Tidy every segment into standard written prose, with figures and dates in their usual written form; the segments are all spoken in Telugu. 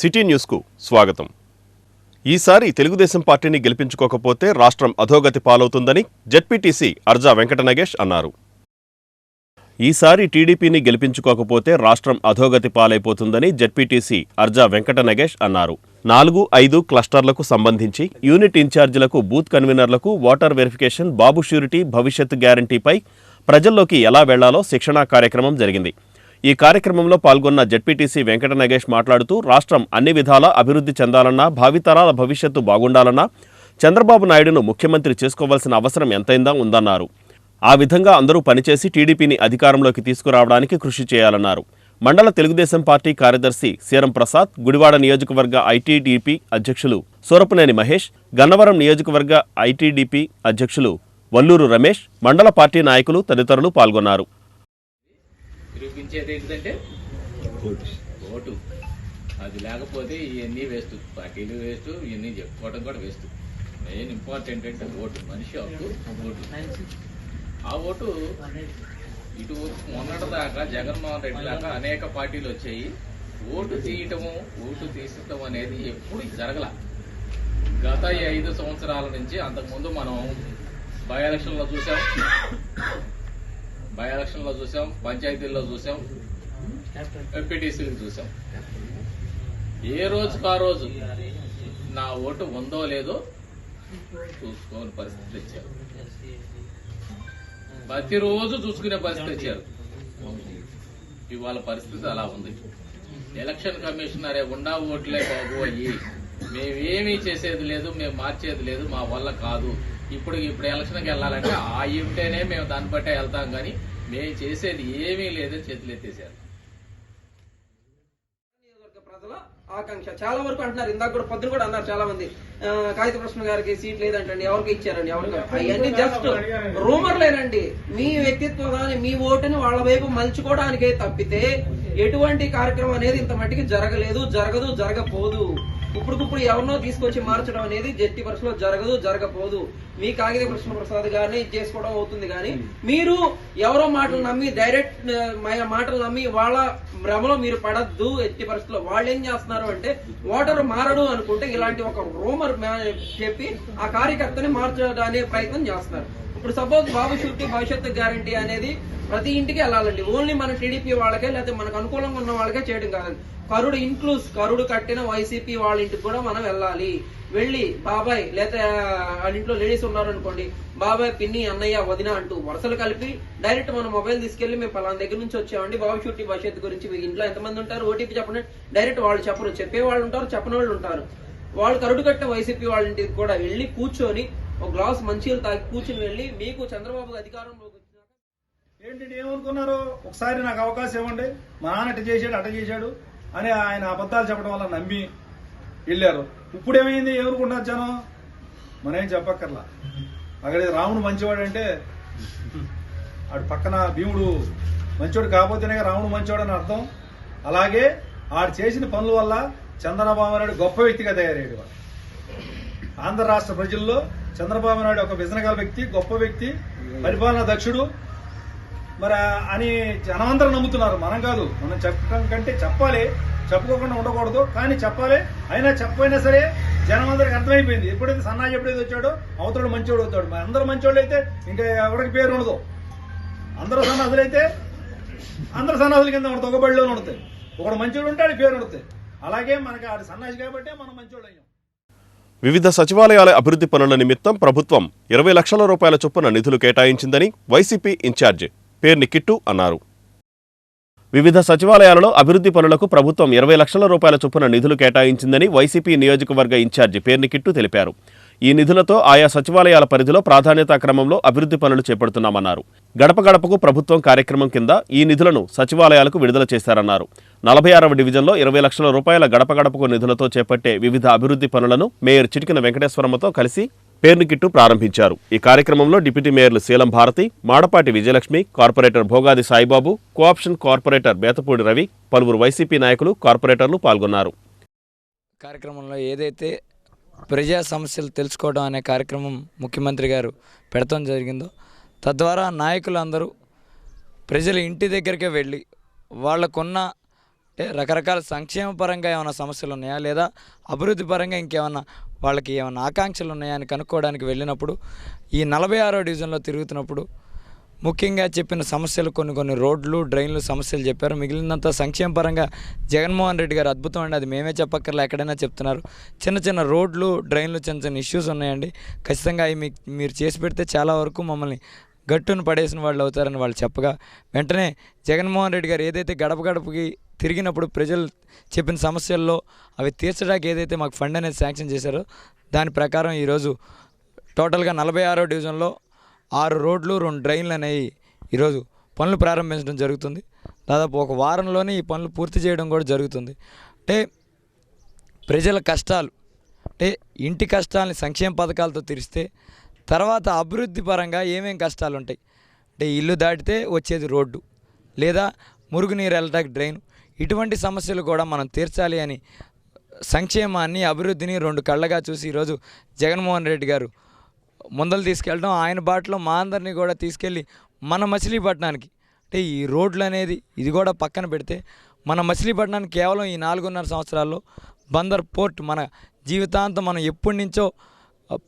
సిటీ న్యూస్కు స్వాగతం. ఈసారి తెలుగుదేశం పార్టీని గెలిపించుకోకపోతే రాష్ట్రం అధోగతి పాలవుతుందని జెడ్పీటీసీ అర్జా వెంకట నగేష్ అన్నారు. ఈసారి టీడీపీని గెలిపించుకోకపోతే రాష్ట్రం అధోగతి పాలైపోతుందని జెడ్పీటీసీ అర్జా వెంకట నగేష్ అన్నారు. 4-5 క్లస్టర్లకు సంబంధించి యూనిట్ ఇన్ఛార్జీలకు, బూత్ కన్వీనర్లకు ఓటర్ వెరిఫికేషన్, బాబు ష్యూరిటీ, భవిష్యత్తు గ్యారంటీపై ప్రజల్లోకి ఎలా వెళ్లాలో శిక్షణా కార్యక్రమం జరిగింది. ఈ కార్యక్రమంలో పాల్గొన్న జెడ్పీటీసీ వెంకట నగేష్ మాట్లాడుతూ రాష్ట్రం అన్ని విధాలా అభివృద్ధి చెందాలన్నా, భావితరాల భవిష్యత్తు బాగుండాలన్నా చంద్రబాబు నాయుడును ముఖ్యమంత్రి చేసుకోవాల్సిన అవసరం ఎంతైందా ఉందన్నారు. ఆ విధంగా అందరూ పనిచేసి టీడీపీని అధికారంలోకి తీసుకురావడానికి కృషి చేయాలన్నారు. మండల తెలుగుదేశం పార్టీ కార్యదర్శి సీరం ప్రసాద్, గుడివాడ నియోజకవర్గ ఐటీడీపీ అధ్యక్షులు సూరపునేని మహేష్, గన్నవరం నియోజకవర్గ ఐటీడీపీ అధ్యక్షులు వల్లూరు రమేష్, మండల పార్టీ నాయకులు తదితరులు పాల్గొన్నారు. నిరూపించేది ఏంటంటే ఓటు. అది లేకపోతే ఇవన్నీ వేస్ట్, పార్టీలు వేస్ట్, ఇవన్నీ చెప్పుకోవడం కూడా వేస్ట్. మెయిన్ ఇంపార్టెంట్ అంటే ఓటు, మనిషి హక్కు ఓటు. ఆ ఓటు ఇటు మొన్నటిదాకా జగన్మోహన్ రెడ్డి దాకా అనేక పార్టీలు వచ్చాయి. ఓటు తీయటము, ఓటు తీసటం అనేది ఎప్పుడు జరగల. గత 5 సంవత్సరాల నుంచి అంతకుముందు మనం బై ఎలక్షన్లో చూసాం, పంచాయతీల్లో చూసాం, ఎంపీటీసీలు చూసాం. ఏ రోజుకు ఆ రోజు నా ఓటు ఉందో లేదో చూసుకోని పరిస్థితి తెచ్చారు. ప్రతిరోజు చూసుకునే పరిస్థితి తెచ్చారు. ఇవాళ పరిస్థితి అలా ఉంది. ఎలక్షన్ కమిషనరే ఉండా ఓట్లే బాబు అయ్యి మేమేమీ చేసేది లేదు, మేము మార్చేది లేదు, మా వల్ల కాదు. ఇప్పుడు ఎలక్షన్కి వెళ్ళాలంటే ఆ ఉంటేనే మేము దాన్ని బట్టే వెళ్తాం, కానీ మేము చేసేది ఏమీ లేదని చేతులు ఎత్తేసారు. ప్రజల ఆకాంక్ష చాలా వరకు అంటున్నారు. ఇందాక కూడా పొద్దున కూడా అన్నారు చాలా మంది, కాగిత కృష్ణ గారికి సీట్ లేదంటండి, ఎవరికి ఇచ్చారండి, ఎవరికి. అవన్నీ జస్ట్ రూమర్లేనండి. మీ వ్యక్తిత్వాన్ని, మీ ఓటుని వాళ్ళ వైపు మలుచుకోవడానికే తప్పితే ఎటువంటి కార్యక్రమం అనేది ఇంత మట్టికి జరగలేదు, జరగదు, జరగపోదు. ఇప్పుడు ఎవరినో తీసుకొచ్చి మార్చడం అనేది జెట్టి పరిస్థితిలో జరగదు, జరగపోదు. మీ కాగిత కృష్ణప్రసాద్ గారిని చేసుకోవడం అవుతుంది, కానీ మీరు ఎవరో మాటలు నమ్మి, డైరెక్ట్ మాటలు నమ్మి వాళ్ళ భ్రమలో మీరు పడద్దు. ఎట్టి పరిస్థితుల్లో వాళ్ళు ఏం చేస్తున్నారు అంటే, ఓటర్ మారడు అనుకుంటే ఇలాంటి ఒక రూమర్ చెప్పి ఆ కార్యకర్తని మార్చడానికి ప్రయత్నం చేస్తున్నారు. ఇప్పుడు సపోజ్ బాబు షూరిటీ, భవిష్యత్తు గ్యారంటీ అనేది ప్రతి ఇంటికి వెళ్ళాలండి. ఓన్లీ మన టీడీపీ వాళ్ళకే, లేకపోతే మనకు అనుకూలంగా ఉన్న వాళ్ళకే చేయడం కాదండి. కరుడు కట్టిన వైసీపీ వాళ్ళ ఇంటికి కూడా మనం వెళ్ళాలి. వెళ్ళి బాబాయ్, లేదా వాళ్ళ ఇంట్లో లేడీస్ ఉన్నారు అనుకోండి, బాబాయ్, పిన్ని, అన్నయ్య, వదిన అంటూ వరుసలు కలిపి డైరెక్ట్ మన మొబైల్ తీసుకెళ్లి మేము పలానా దగ్గర నుంచి వచ్చామండి, బాబు షూరిటీ భవిష్యత్తు గురించి మీ ఇంట్లో ఎంతమంది ఉంటారు, ఓటీపీ చెప్పండి. డైరెక్ట్ వాళ్ళు చెప్పరు, చెప్పే వాళ్ళు ఉంటారు, చెప్పని వాళ్ళు ఉంటారు. వాళ్ళు కరుడు కట్టిన వైసీపీ వాళ్ళ ఇంటికి కూడా వెళ్ళి కూర్చొని ఒక గ్లాస్ మంచిలు తాగి కూర్చుని వెళ్ళి, మీకు చంద్రబాబు అధికారంలోకి వచ్చినాక ఏంటి ఏమనుకున్నారు, ఒకసారి నాకు అవకాశం ఇవ్వండి, మా నాన్న అట చేశాడు, అట చేశాడు అని ఆయన అబద్ధాలు చెప్పడం వల్ల నమ్మి వెళ్ళారు. ఇప్పుడు ఏమైంది, ఎవరుకుంటున్నారు జనం? మనేం చెప్పక్కర్లా. అక్కడ రాముడు మంచివాడు అంటే ఆడు పక్కన భీముడు మంచివాడు కాకపోతేనే రాముడు మంచివాడు అని అర్థం. అలాగే ఆడు చేసిన పనుల వల్ల చంద్రబాబు నాయుడు గొప్ప వ్యక్తిగా తయారయ్యాడు. ఆంధ్ర రాష్ట్ర ప్రజల్లో చంద్రబాబు నాయుడు ఒక విజనగల వ్యక్తి, గొప్ప వ్యక్తి, పరిపాలనా దక్షుడు మరి అని జనమందరం నమ్ముతున్నారు. మనం కాదు, మనం చెప్పడం కంటే చెప్పాలి, చెప్పుకోకుండా ఉండకూడదు, కానీ చెప్పాలి. అయినా చెప్పైనా సరే జనమందరికి అర్థమైపోయింది. ఎప్పుడైతే సన్నాజీ ఎప్పుడైతే వచ్చాడో అవతడు మంచివాడు అవుతాడు. మరి అందరూ మంచివాళ్ళు అయితే ఇంకా ఎవరికి పేరు ఉండదు. అందరూ సన్నాసులు అయితే అందరూ సన్నాసుల కింద ఉండదు, ఒక బడిలో ఉంటాయి. ఒకడు మంచివాడు ఉంటే ఆడి పేరు ఉండతాయి. అలాగే మనకి ఆడి సన్నాసి కాబట్టే మనం మంచివాళ్ళు అయ్యాం. వివిధ సచివాలయాల అభివృద్ధి పనుల నిమిత్తం ప్రభుత్వం 20 లక్షల రూపాయల చొప్పున నిధులు కేటాయించిందని వైసీపీ ఇన్ఛార్జ్ పేర్ని కిట్టు అన్నారు. వివిధ సచివాలయాలలో అభివృద్ధి పనులకు ప్రభుత్వం 20 లక్షల రూపాయల చొప్పున నిధులు కేటాయించిందని వైసీపీ నియోజకవర్గ ఇన్ఛార్జి పేర్ని కిట్టు తెలిపారు. ఈ నిధులతో ఆయా సచివాలయాల పరిధిలో ప్రాధాన్యతా క్రమంలో అభివృద్ధి పనులు చేపడుతున్నామన్నారు. గడప గడపకు ప్రభుత్వం కార్యక్రమం కింద ఈ నిధులను సచివాలయాలకు విడుదల చేశారన్నారు. 46వ డివిజన్లో 20 లక్షల రూపాయల గడప గడపకు నిధులతో చేపట్టే వివిధ అభివృద్ధి పనులను మేయర్ చిటికిన వెంకటేశ్వరమ్మతో కలిసి పేర్ని కిట్టు ప్రారంభించారు. ఈ కార్యక్రమంలో డిప్యూటీ మేయర్లు Seelam Bharathi, Madapati Vijayalakshmi, corporator Bhogadi Saibabu, co-option corporator Bethapudi Ravi, పలువురు వైసీపీ నాయకులు, కార్పొరేటర్లు పాల్గొన్నారు. కార్యక్రమంలో ఏదైతే ప్రజా సమస్యలు తెలుసుకోవడం అనే కార్యక్రమం ముఖ్యమంత్రి గారు పెడతాం జరిగిందో, తద్వారా నాయకులందరూ ప్రజల ఇంటి దగ్గరికే వెళ్ళి వాళ్ళకున్న రకరకాల సంక్షేమ పరంగా ఏమైనా సమస్యలు ఉన్నాయా లేదా అభివృద్ధి పరంగా ఇంకేమన్నా వాళ్ళకి ఏమైనా ఆకాంక్షలు ఉన్నాయా అని కనుక్కోవడానికి వెళ్ళినప్పుడు ఈ 46వ డివిజన్లో తిరుగుతున్నప్పుడు ముఖ్యంగా చెప్పిన సమస్యలు కొన్ని రోడ్లు డ్రైన్లు సమస్యలు చెప్పారు. మిగిలినంత సంక్షేమ పరంగా జగన్మోహన్ రెడ్డి గారు అద్భుతం అండి, అది మేమే చెప్పక్కర్లే, ఎక్కడైనా చెప్తున్నారు. చిన్న రోడ్లు డ్రైన్లు చిన్న ఇష్యూస్ ఉన్నాయండి. ఖచ్చితంగా అవి మీరు చేసి పెడితే చాలా వరకు మమ్మల్ని గట్టును పడేసిన వాళ్ళు అవుతారని వాళ్ళు చెప్పగా వెంటనే జగన్మోహన్ రెడ్డి గారు ఏదైతే గడపకి తిరిగినప్పుడు ప్రజలు చెప్పిన సమస్యల్లో అవి తీర్చడానికి ఏదైతే మాకు ఫండ్ అనేది శాంక్షన్ చేశారో దాని ప్రకారం ఈరోజు టోటల్గా 46వ డివిజన్లో 6 రోడ్లు 2 డ్రైన్లు అనేవి ఈరోజు పనులు ప్రారంభించడం జరుగుతుంది. దాదాపు ఒక వారంలోనే ఈ పనులు పూర్తి చేయడం కూడా జరుగుతుంది. అంటే ప్రజల కష్టాలు, అంటే ఇంటి కష్టాలని సంక్షేమ పథకాలతో తీరిస్తే తర్వాత అభివృద్ధి పరంగా ఏమేం కష్టాలు ఉంటాయి అంటే ఇల్లు దాటితే వచ్చేది రోడ్డు లేదా మురుగునీరు వెళ్ళటానికి డ్రైన్, ఇటువంటి సమస్యలు కూడా మనం తీర్చాలి అని సంక్షేమాన్ని అభివృద్ధిని 2 కళ్ళగా చూసి ఈరోజు జగన్మోహన్ రెడ్డి గారు ముందలు తీసుకెళ్ళడం, ఆయన బాటలో మా అందరినీ కూడా తీసుకెళ్ళి మన మచిలీపట్నానికి అంటే ఈ రోడ్లు అనేది ఇది కూడా పక్కన పెడితే మన మచిలీపట్నానికి కేవలం ఈ 4.5 సంవత్సరాల్లో బందర్ పోర్ట్ మన జీవితాంతం మనం ఎప్పటి నుంచో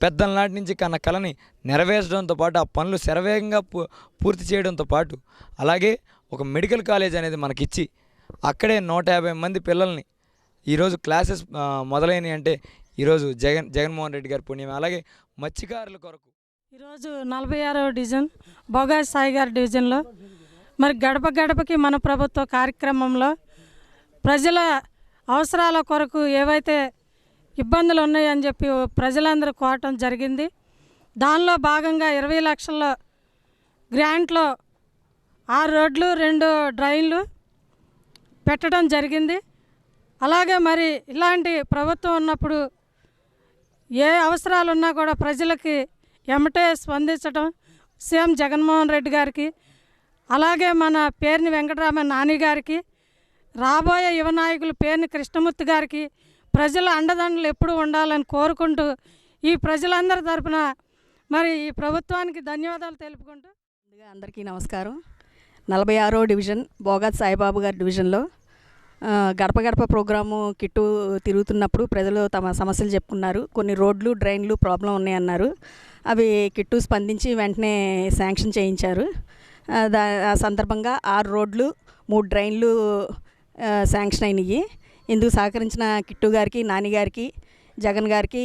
పెద్దల నాటి నుంచి కన్న కళని నెరవేర్చడంతో పాటు ఆ పనులు శరవేగంగా పూర్తి చేయడంతో పాటు అలాగే ఒక మెడికల్ కాలేజ్ అనేది మనకిచ్చి అక్కడే 150 మంది పిల్లల్ని ఈరోజు క్లాసెస్ మొదలైనవి అంటే ఈరోజు జగన్మోహన్ రెడ్డి గారి పుణ్యం. అలాగే మత్స్యకారుల కొరకు ఈరోజు 46వ డివిజన్ బోగాజ్ సాయి గారి డివిజన్లో మరి గడపకి మన ప్రభుత్వ కార్యక్రమంలో ప్రజల అవసరాల కొరకు ఏవైతే ఇబ్బందులు ఉన్నాయని చెప్పి ప్రజలందరూ కోరటం జరిగింది. దానిలో భాగంగా 20 లక్షల గ్రాంట్లో 6 రోడ్లు 2 డ్రైన్లు పెట్టడం జరిగింది. అలాగే మరి ఇలాంటి ప్రభుత్వం ఉన్నప్పుడు ఏ అవసరాలు ఉన్నా కూడా ప్రజలకి ఎమ్మటే స్పందించడం సీఎం జగన్మోహన్ రెడ్డి గారికి, అలాగే మన పేర్ని వెంకటరామన్ నాని గారికి, రాబోయే యువ నాయకులు పేర్ని కృష్ణమూర్తి గారికి ప్రజల అండదండలు ఎప్పుడు ఉండాలని కోరుకుంటూ ఈ ప్రజలందరి తరపున మరి ఈ ప్రభుత్వానికి ధన్యవాదాలు తెలుపుకుంటూ అందరికీ నమస్కారం. 46వ డివిజన్ బోగాజ్ సాయిబాబు గారి డివిజన్లో గడప ప్రోగ్రాము కిట్టు తిరుగుతున్నప్పుడు ప్రజలు తమ సమస్యలు చెప్పుకున్నారు. కొన్ని రోడ్లు డ్రైన్లు ప్రాబ్లం ఉన్నాయన్నారు. అవి కిట్టు స్పందించి వెంటనే శాంక్షన్ చేయించారు. ఆ సందర్భంగా 6 రోడ్లు 3 డ్రైన్లు శాంక్షన్ అయినాయి. ఇందుకు సహకరించిన కిట్టు గారికి, నాని గారికి, జగన్ గారికి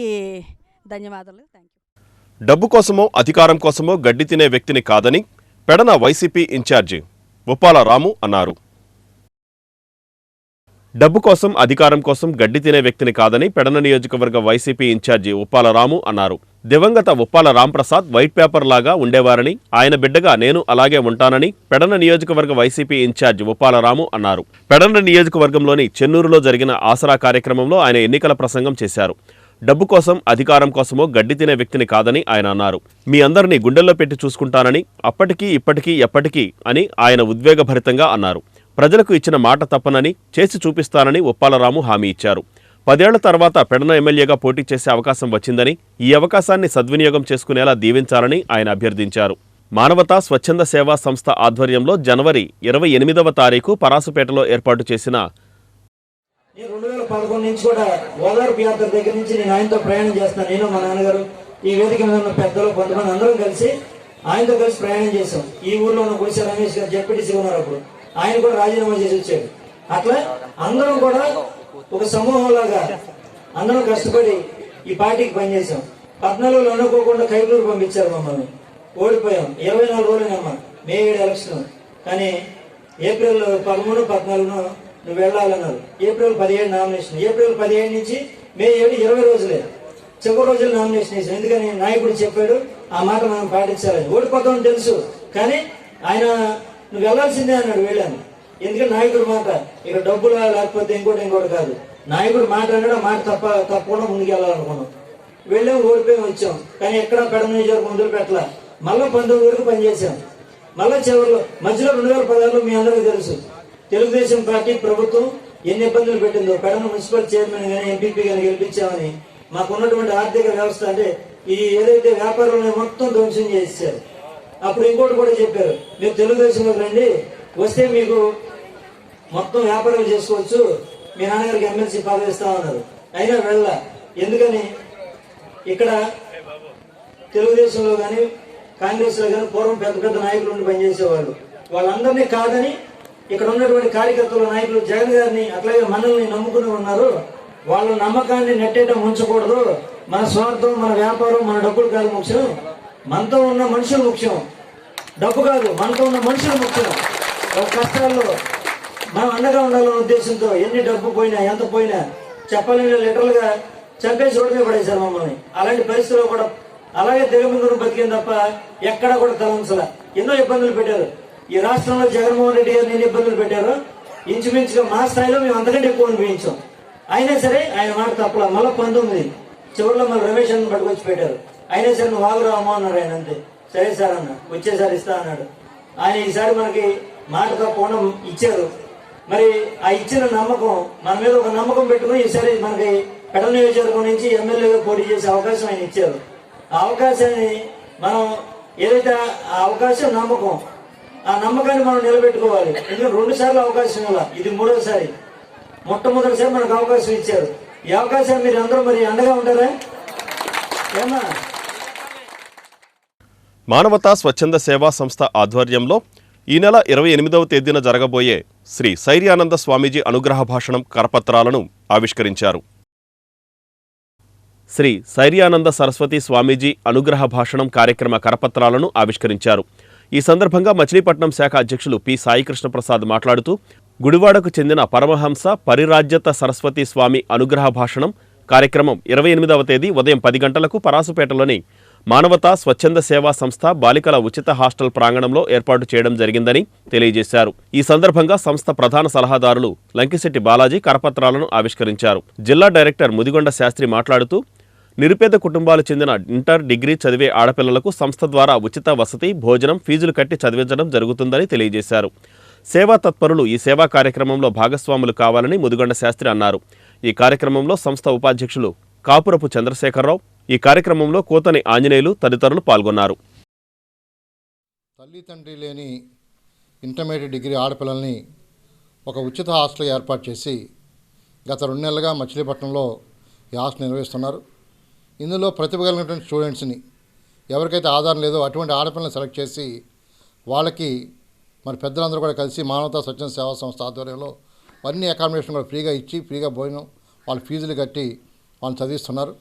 ధన్యవాదాలు. Thank you. డబ్బు కోసమో అధికారం కోసమో గడ్డి తినే వ్యక్తిని కాదని పెడన వైసీపీ ఇన్ఛార్జి ఉప్పాల రాము అన్నారు. డబ్బు కోసం అధికారం కోసం గడ్డి తినే వ్యక్తిని కాదని పెడన నియోజకవర్గ వైసీపీ ఇన్ఛార్జి ఉప్పాల రాము అన్నారు. దివంగత ఉప్పాల రాంప్రసాద్ వైట్ పేపర్ లాగా ఉండేవారని, ఆయన బిడ్డగా నేను అలాగే ఉంటానని పెడన నియోజకవర్గ వైసీపీ ఇన్ఛార్జి ఉప్పాల రాము అన్నారు. పెడన నియోజకవర్గంలోని చెన్నూరులో జరిగిన ఆసరా కార్యక్రమంలో ఆయన ఎన్నికల ప్రసంగం చేశారు. డబ్బు కోసం అధికారం కోసమో గడ్డి తినే వ్యక్తిని కాదని ఆయన అన్నారు. మీ అందరినీ గుండెల్లో పెట్టి చూసుకుంటానని, అప్పటికీ ఇప్పటికీ ఎప్పటికీ అని ఆయన ఉద్వేగభరితంగా అన్నారు. ప్రజలకు ఇచ్చిన మాట తప్పనని, చేసి చూపిస్తానని ఉప్పాలరాము హామీ ఇచ్చారు. 10 ఏళ్ల తర్వాత పెడన ఎమ్మెల్యేగా పోటీ చేసే అవకాశం వచ్చిందని, ఈ అవకాశాన్ని సద్వినియోగం చేసుకునేలా దీవించాలని ఆయన అభ్యర్థించారు. మానవతా స్వచ్ఛంద సేవా సంస్థ ఆధ్వర్యంలో జనవరి 28వ తారీఖు పరాసుపేటలో ఏర్పాటు చేసిన 2011 నుంచి కూడా ఓదార్పు యాత్ర దగ్గర నుంచి నేను ఆయనతో ప్రయాణం చేస్తాను. నేను మా నాన్నగారు ఈ వేదిక మీద ఉన్న పెద్దలు కొంతమంది అందరం కలిసి ఆయనతో కలిసి ప్రయాణం చేశాం. ఈ ఊర్లో ఉన్న గుడిసె రమేష్ గారు జెడ్పీటీసీ ఉన్నారు. అప్పుడు ఆయన కూడా రాజీనామా చేసి వచ్చాడు. అట్లా అందరం కూడా ఒక సమూహం లాగా అందరం కష్టపడి ఈ పార్టీకి పనిచేశాం. 14లో అనుకోకుండా కైబూరు పంపించారు మమ్మల్ని. ఓడిపోయాం. 24 రోజులనమ్మా మే 7 ఎలక్షన్. కానీ ఏప్రిల్ 13, 14 నువ్వు వెళ్ళాలన్నారు. April 17 nomination. ఏప్రిల్ 17 నుంచి మే 7 20 రోజులే. చివరి రోజులు నామినేషన్ వేసాం. ఎందుకని నాయకుడు చెప్పాడు, ఆ మాట మనం పాటించాలని. ఓడిపోతామని తెలుసు కానీ ఆయన నువ్వు వెళ్లాల్సిందే అన్నాడు. వెళ్ళాను. ఎందుకంటే నాయకుడు మాట ఇక్కడ డబ్బులు లేకపోతే ఇంకోటి కాదు. నాయకుడు మాట అన్నాడు, ఆ మాట తప్పకుండా ముందుకు వెళ్ళాలనుకున్నాం. వెళ్ళాం, ఓడిపోయి వచ్చాం. కానీ ఎక్కడ పెడన నియోజకవర్గం మొదలు పెట్టాల. మళ్ళా 19 వరకు పనిచేశాం. మళ్ళా చివరిలో మధ్యలో 2016లో మీ అందరికీ తెలుసు తెలుగుదేశం పార్టీ ప్రభుత్వం ఎన్ని ఇబ్బందులు పెట్టిందో. పెడన మున్సిపల్ చైర్మన్ గానీ ఎంపీపీ గానీ గెలిపించామని మాకున్నటువంటి ఆర్థిక వ్యవస్థ అంటే ఈ ఏదైతే వ్యాపారాలను మొత్తం ధ్వంసం చేశారు. అప్పుడు ఇంకోటి కూడా చెప్పారు, మీరు తెలుగుదేశంలోకి రండి, వస్తే మీకు మొత్తం వ్యాపారాలు చేసుకోవచ్చు, మీ నాన్నగారికి ఎమ్మెల్సీ పదవి ఇస్తామన్నారు. అయినా వెళ్ళ. ఎందుకని? ఇక్కడ తెలుగుదేశంలో కానీ కాంగ్రెస్ లో కానీ పూర్వం పెద్ద పెద్ద నాయకులు ఉండి పనిచేసేవాళ్ళు. వాళ్ళందరినీ కాదని ఇక్కడ ఉన్నటువంటి కార్యకర్తల నాయకులు జగన్ గారిని అట్లాగే మనల్ని నమ్ముకుని ఉన్నారు. వాళ్ళ నమ్మకాన్ని నెట్టేయడం ఉంచకూడదు. మన స్వార్థం, మన వ్యాపారం, మన డబ్బులు కాదు ముఖ్యం, మనతో ఉన్న మనుషులు ముఖ్యం. డబ్బు కాదు, మనతో ఉన్న మనుషులు ముఖ్యం. వాళ్ళ కష్టాల్లో మనం అండగా ఉండాలనే ఉద్దేశంతో ఎన్ని డబ్బు పోయినా ఎంత పోయినా చెప్పాలని లిటరల్ గా చంపేసి రోడ్డు పడేశారు మమ్మల్ని. అలాంటి పరిస్థితుల్లో కూడా అలాగే దిగమింగును బతికింది తప్ప ఎక్కడా కూడా తలంసల. ఎన్నో ఇబ్బందులు పెట్టారు. ఈ రాష్ట్రంలో జగన్మోహన్ రెడ్డి గారు ఎన్ని ఇబ్బందులు పెట్టారో ఇంచుమించుగా మా స్థాయిలో మేము అంతకంటే ఎక్కువ అనిపించాం. అయినా సరే ఆయన మాట తప్పల. మళ్ళీ 19 చివరిలో మళ్ళీ రమేష్ అన్న పట్టుకొచ్చి పెట్టారు. అయినా సరే నువ్వు వాగురామా అన్నారు ఆయన. అంతే, సరే సార్ అన్న, వచ్చేసారి ఇస్తా అన్నాడు. ఆయన ఈసారి మనకి మాట తప్పకుండా ఇచ్చారు. మరి ఆ ఇచ్చిన నమ్మకం, మన మీద ఒక నమ్మకం పెట్టుకుని ఈసారి మనకి పెడల నియోజకవర్గం నుంచి ఎమ్మెల్యేగా పోటీ చేసే అవకాశం ఆయన ఇచ్చారు. ఆ అవకాశాన్ని మనం ఏదైతే ఆ అవకాశం నమ్మకం, ఆ నమ్మకాన్ని మనం నిలబెట్టుకోవాలి. ఎందుకంటే 2 సార్లు అవకాశం ఇవ్వాలి, ఇది 3వసారి. మొట్టమొదటిసారి మనకు అవకాశం ఇచ్చారు. ఈ అవకాశాన్ని మీరు అందరూ మరి అండగా ఉంటారా? ఏమా? మానవతా స్వచ్ఛంద సేవా సంస్థ ఆధ్వర్యంలో ఈ నెల 28వ తేదీన జరగబోయే శ్రీ సైర్యానంద స్వామీజీ అనుగ్రహ భాషణం కరపత్రాలను ఆవిష్కరించారు. శ్రీ సైర్యానంద సరస్వతి స్వామీజీ అనుగ్రహ భాషణం కార్యక్రమ కరపత్రాలను ఆవిష్కరించారు. ఈ సందర్భంగా మచిలీపట్నం శాఖ అధ్యక్షులు పి సాయికృష్ణప్రసాద్ మాట్లాడుతూ, గుడివాడకు చెందిన పరమహంస పరిరాజ్యత సరస్వతి స్వామి అనుగ్రహ భాషణం కార్యక్రమం 28వ తేదీ ఉదయం 10 గంటలకు పరాసుపేటలోని మానవతా స్వచ్ఛంద సేవా సంస్థ బాలికల ఉచిత హాస్టల్ ప్రాంగణంలో ఏర్పాటు చేయడం జరిగిందని తెలియజేశారు. ఈ సందర్భంగా సంస్థ ప్రధాన సలహాదారులు లంకిశెట్టి బాలాజీ కరపత్రాలను ఆవిష్కరించారు. జిల్లా డైరెక్టర్ ముదిగొండ శాస్త్రి మాట్లాడుతూ, నిరుపేద కుటుంబాలు చెందిన ఇంటర్, డిగ్రీ చదివే ఆడపిల్లలకు సంస్థ ద్వారా ఉచిత వసతి, భోజనం, ఫీజులు కట్టి చదివించడం జరుగుతుందని తెలియజేశారు. సేవా తత్పరులు ఈ సేవా కార్యక్రమంలో భాగస్వాములు కావాలని ముదిగొండ శాస్త్రి అన్నారు. ఈ కార్యక్రమంలో సంస్థ ఉపాధ్యక్షులు కాపురపు చంద్రశేఖరరావు, ఈ కార్యక్రమంలో కోతని ఆంజనేయులు తదితరులు పాల్గొన్నారు. తల్లి తండ్రి లేని ఇంటర్మీడియట్, డిగ్రీ ఆడపిల్లల్ని ఒక ఉచిత హాస్టల్ ఏర్పాటు చేసి గత 2 నెలలుగా మచిలీపట్నంలో ఈ హాస్టల్ నిర్వహిస్తున్నారు. ఇందులో ప్రతిభ కలిగినటువంటి స్టూడెంట్స్ని, ఎవరికైతే ఆధారం లేదో అటువంటి ఆడపిల్లల్ని సెలెక్ట్ చేసి వాళ్ళకి మరి పెద్దలందరూ కూడా కలిసి మానవతా స్వచ్ఛంద సేవా సంస్థ ఆధ్వర్యంలో అన్ని అకామిడేషన్ కూడా ఫ్రీగా ఇచ్చి, ఫ్రీగా భోజనం, వాళ్ళ ఫీజులు కట్టి వాళ్ళని చదివిస్తున్నారు.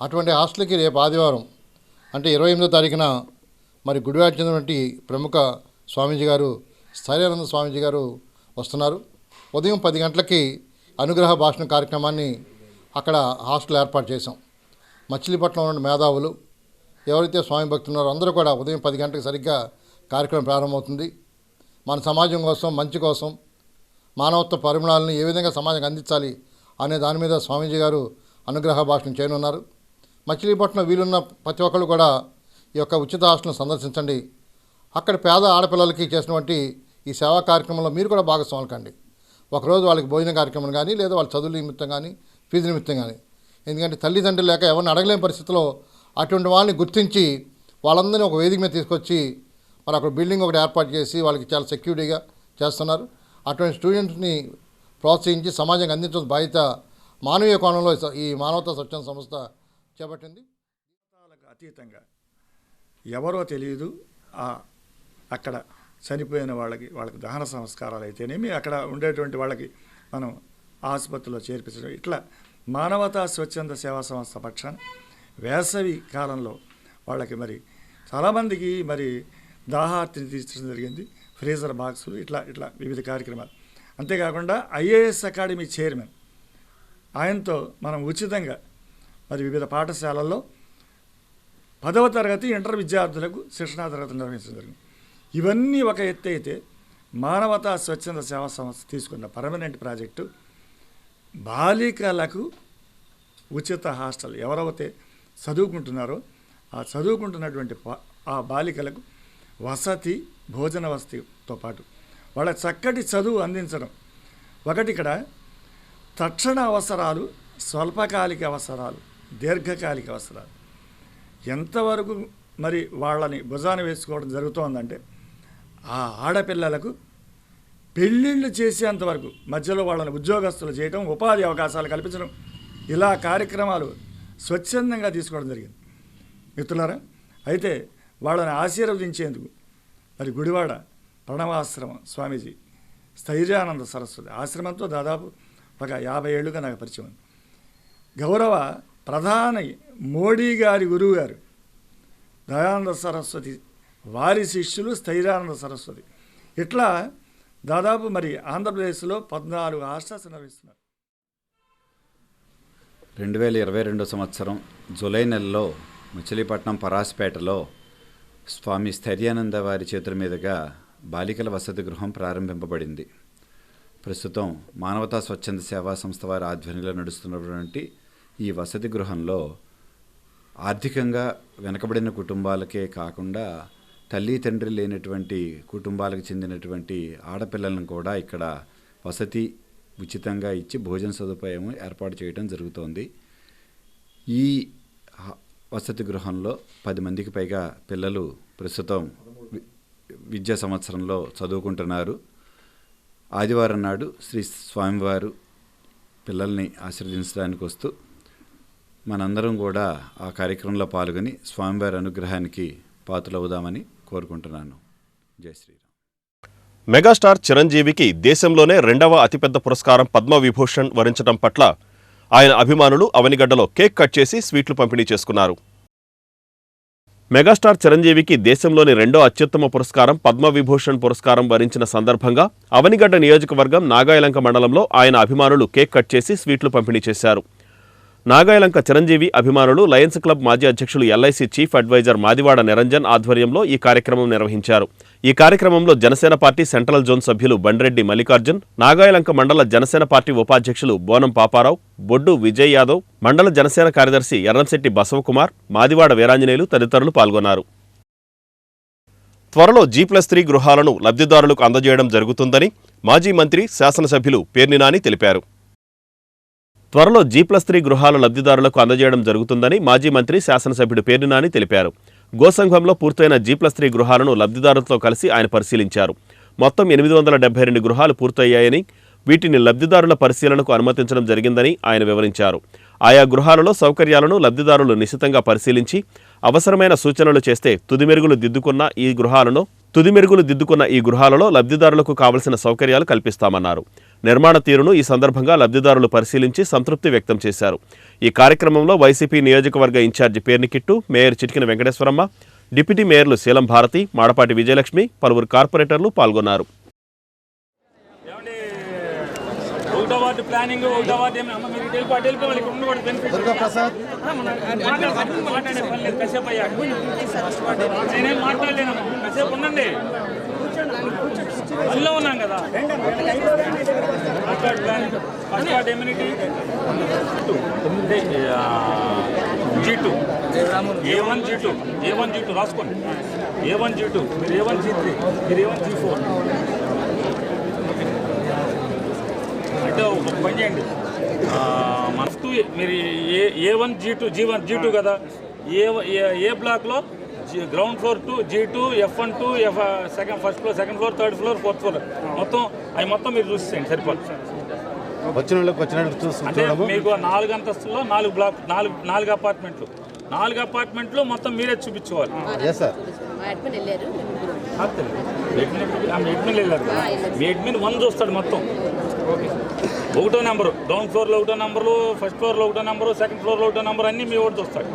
అటువంటి హాస్టల్కి రేపు ఆదివారం అంటే 28వ తారీఖున మరి గుడివాడ చెందినటువంటి ప్రముఖ స్వామీజీ గారు సైర్యానంద స్వామీజీ గారు వస్తున్నారు. ఉదయం 10 గంటలకి అనుగ్రహ భాషణ కార్యక్రమాన్ని అక్కడ హాస్టల్ ఏర్పాటు చేశాం. మచిలీపట్నంలో ఉన్న మేధావులు ఎవరైతే స్వామి భక్తులు ఉన్నారో అందరూ కూడా ఉదయం 10 గంటలకు సరిగ్గా కార్యక్రమం ప్రారంభమవుతుంది. మన సమాజం కోసం, మంచి కోసం, మానవత్వ పరిమాణాలను ఏ విధంగా సమాజానికి అందించాలి అనే దాని మీద స్వామీజీ గారు అనుగ్రహ భాషణ చేయనున్నారు. మచిలీపట్నం వీలున్న ప్రతి ఒక్కళ్ళు కూడా ఈ యొక్క ఉచిత హాస్టల్ను సందర్శించండి. అక్కడ పేద ఆడపిల్లలకి చేసినటువంటి ఈ సేవా కార్యక్రమంలో మీరు కూడా భాగస్వాములు కండి. ఒకరోజు వాళ్ళకి భోజన కార్యక్రమం కానీ, లేదా వాళ్ళ చదువుల నిమిత్తం కానీ, ఫీజు నిమిత్తం కానీ. ఎందుకంటే తల్లిదండ్రులు లేక ఎవరిని అడగలేని పరిస్థితిలో అటువంటి వాళ్ళని గుర్తించి వాళ్ళందరినీ ఒక వేదిక మీద తీసుకొచ్చి మరి అక్కడ బిల్డింగ్ ఒకటి ఏర్పాటు చేసి వాళ్ళకి చాలా సెక్యూరిటీగా చేస్తున్నారు. అటువంటి స్టూడెంట్స్ని ప్రోత్సహించి సమాజానికి అందించిన బాధ్యత మానవీయ కోణంలో ఈ మానవతా స్వచ్ఛంద సంస్థ చేపట్టింది. అతీతంగా ఎవరో తెలియదు అక్కడ చనిపోయిన వాళ్ళకి దహన సంస్కారాలు అయితేనేమి, అక్కడ ఉండేటువంటి వాళ్ళకి మనం ఆసుపత్రిలో చేర్పించడం, ఇట్లా మానవతా స్వచ్ఛంద సేవా సంస్థ పక్షాన వేసవి కాలంలో వాళ్ళకి మరి చాలామందికి మరి దాహార్తిని తీర్చడం జరిగింది. ఫ్రీజర్ బాక్సులు, ఇట్లా వివిధ కార్యక్రమాలు. అంతేకాకుండా ఐఏఎస్ అకాడమీ చైర్మన్ ఆయనతో మనం ఉచితంగా మరి వివిధ పాఠశాలల్లో 10వ తరగతి ఇంటర్ విద్యార్థులకు శిక్షణా తరగతులు నిర్వహించడం జరిగింది. ఇవన్నీ ఒక ఎత్తు అయితే, మానవతా స్వచ్ఛంద సేవా సంస్థ తీసుకున్న పర్మనెంట్ ప్రాజెక్టు బాలికలకు ఉచిత హాస్టల్. ఎవరైతే చదువుకుంటున్నారో ఆ చదువుకుంటున్నటువంటి ఆ బాలికలకు వసతి, భోజన వసతితో పాటు వాళ్ళ చక్కటి చదువు అందించడం. ఒకటి ఇక్కడ తక్షణ అవసరాలు, స్వల్పకాలిక అవసరాలు, దీర్ఘకాలిక అవసరాలు ఎంతవరకు మరి వాళ్ళని భుజాన వేసుకోవడం జరుగుతోందంటే, ఆ ఆడపిల్లలకు పెళ్ళిళ్ళు చేసేంతవరకు మధ్యలో వాళ్ళని ఉద్యోగస్తులు చేయటం, ఉపాధి అవకాశాలు కల్పించడం, ఇలా కార్యక్రమాలు స్వచ్ఛందంగా తీసుకోవడం జరిగింది మిత్రులారా. అయితే వాళ్ళని ఆశీర్వదించేందుకు మరి గుడివాడ ప్రణవాశ్రమం స్వామీజీ స్థైర్యానంద సరస్వతి ఆశ్రమంతో దాదాపు ఒక 50 ఏళ్ళుగా నాకు పరిచయం ఉంది. గౌరవ ప్రధాని మోడీ గారి గురువు గారు దయానంద సరస్వతి, వారి శిష్యులు స్థైర్యానంద సరస్వతి, ఇట్లా దాదాపు మరి ఆంధ్రప్రదేశ్లో 14 హాస్టల్స్ నిర్వహిస్తున్నారు. 2022 సంవత్సరం జూలై నెలలో మచిలీపట్నం పరాస్పేటలో స్వామి స్థైర్యానంద వారి చేతుల మీదుగా బాలికల వసతి గృహం ప్రారంభింపబడింది. ప్రస్తుతం మానవతా స్వచ్ఛంద సేవా సంస్థ వారి ఆధ్వర్యంలో నడుస్తున్నటువంటి ఈ వసతి గృహంలో ఆర్థికంగా వెనకబడిన కుటుంబాలకే కాకుండా తల్లి తండ్రి లేనటువంటి కుటుంబాలకు చెందినటువంటి ఆడపిల్లలను కూడా ఇక్కడ వసతి ఉచితంగా ఇచ్చి భోజన సదుపాయం ఏర్పాటు చేయడం జరుగుతోంది. ఈ వసతి గృహంలో 10 మందికి పైగా పిల్లలు ప్రస్తుతం విద్యా సంవత్సరంలో చదువుకుంటున్నారు. ఆదివారం నాడు శ్రీ స్వామివారు పిల్లల్ని ఆశీర్వదించడానికి వస్తూ మనందరం కూడా ఆ కార్యక్రమంలో పాల్గొని స్వామివారి అనుగ్రహానికి పాత్రలవుదామని కోరుకుంటున్నాను. జై శ్రీరామ్. మెగాస్టార్ చిరంజీవికి దేశంలోనే 2వ అతిపెద్ద పురస్కారం పద్మవిభూషణ్ వరించడం పట్ల ఆయన అభిమానులు అవనిగడ్డలో కేక్ కట్ చేసి స్వీట్లు పంపిణీ చేసుకున్నారు. మెగాస్టార్ చిరంజీవికి దేశంలోని 2వ అత్యుత్తమ పురస్కారం పద్మవిభూషణ్ పురస్కారం వరించిన సందర్భంగా అవనిగడ్డ నియోజకవర్గం నాగాయలంక మండలంలో ఆయన అభిమానులు కేక్ కట్ చేసి స్వీట్లు పంపిణీ చేశారు. నాగాయలంక చిరంజీవి అభిమానులు లయన్స్ క్లబ్ మాజీ అధ్యక్షులు LIC chief adviser Madivada Niranjan ఆధ్వర్యంలో ఈ కార్యక్రమం నిర్వహించారు. ఈ కార్యక్రమంలో జనసేన పార్టీ సెంట్రల్ జోన్ సభ్యులు బండ్రెడ్డి మల్లికార్జున్, నాగాయలంక మండల జనసేన పార్టీ ఉపాధ్యక్షులు బోనం పాపారావు, బొడ్డు విజయ్ యాదవ్, మండల జనసేన కార్యదర్శి ఎర్రంశెట్టి బసవకుమార్, మాదివాడ వీరాంజనేయులు తదితరులు పాల్గొన్నారు. త్వరలో G+3 గృహాలను లబ్ధిదారులకు అందజేయడం జరుగుతుందని మాజీ మంత్రి శాసనసభ్యులు పేర్ని నాని తెలిపారు. త్వరలో G+3 గృహాల లబ్ధిదారులకు అందజేయడం జరుగుతుందని మాజీ మంత్రి శాసనసభ్యుడు పేర్ని నాని తెలిపారు. గోసంఘంలో పూర్తయిన G+3 గృహాలను లబ్ధిదారులతో కలిసి ఆయన పరిశీలించారు. మొత్తం 872 గృహాలు పూర్తయ్యాయని, వీటిని లబ్ధిదారుల పరిశీలనకు అనుమతించడం జరిగిందని ఆయన వివరించారు. ఆయా గృహాలలో సౌకర్యాలను లబ్ధిదారులు నిశితంగా పరిశీలించి అవసరమైన సూచనలు చేస్తే తుదిమెరుగులు దిద్దుకున్న ఈ గృహాలలో లబ్ధిదారులకు కావలసిన సౌకర్యాలు కల్పిస్తామన్నారు. నిర్మాణ తీరును ఈ సందర్భంగా లబ్ధిదారులు పరిశీలించి సంతృప్తి వ్యక్తం చేశారు. ఈ కార్యక్రమంలో వైసీపీ నియోజకవర్గ ఇన్ఛార్జి పేర్ని కిట్టు, మేయర్ చిటికిన వెంకటేశ్వరమ్మ, డిప్యూటీ మేయర్లు శీలం భారతి, మాడపాటి విజయలక్ష్మి, పలువురు కార్పొరేటర్లు పాల్గొన్నారు. అందులో ఉన్నాం కదా G2 A1 G2 రాసుకోండి. A1 G2 మీరు A1 G3 మీరు A1 G4 అంటే ఒక పని చేయండి. మనకు మీరు A1 G2 కదా, ఏ బ్లాక్లో ground floor 2 G2 F1 2 first floor, second floor, third floor, fourth floor మొత్తం మీరు చూసేయండి సరిపోదు. అంటే మీకు 4 అంతస్తుల్లో 4 అపార్ట్మెంట్లు మొత్తం మీరే చూపించుకోవాలి. మీ అడ్మిన్ 1 చూస్తాడు మొత్తం. 1వ నెంబరు గ్రౌండ్ ఫ్లోర్లో 1వ నెంబరు, ఫస్ట్ ఫ్లోర్లో 1వ నెంబరు, సెకండ్ ఫ్లోర్లో 1వ నెంబరు అన్నీ మీ ఓటు చూస్తాడు.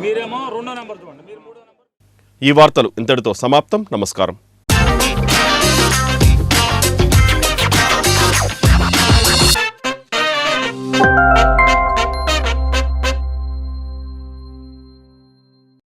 మీరేమో 2వ నెంబర్ చూడండి, మీరు 3వ నెంబర్. ఈ వార్తలు ఇంతటితో సమాప్తం. నమస్కారం.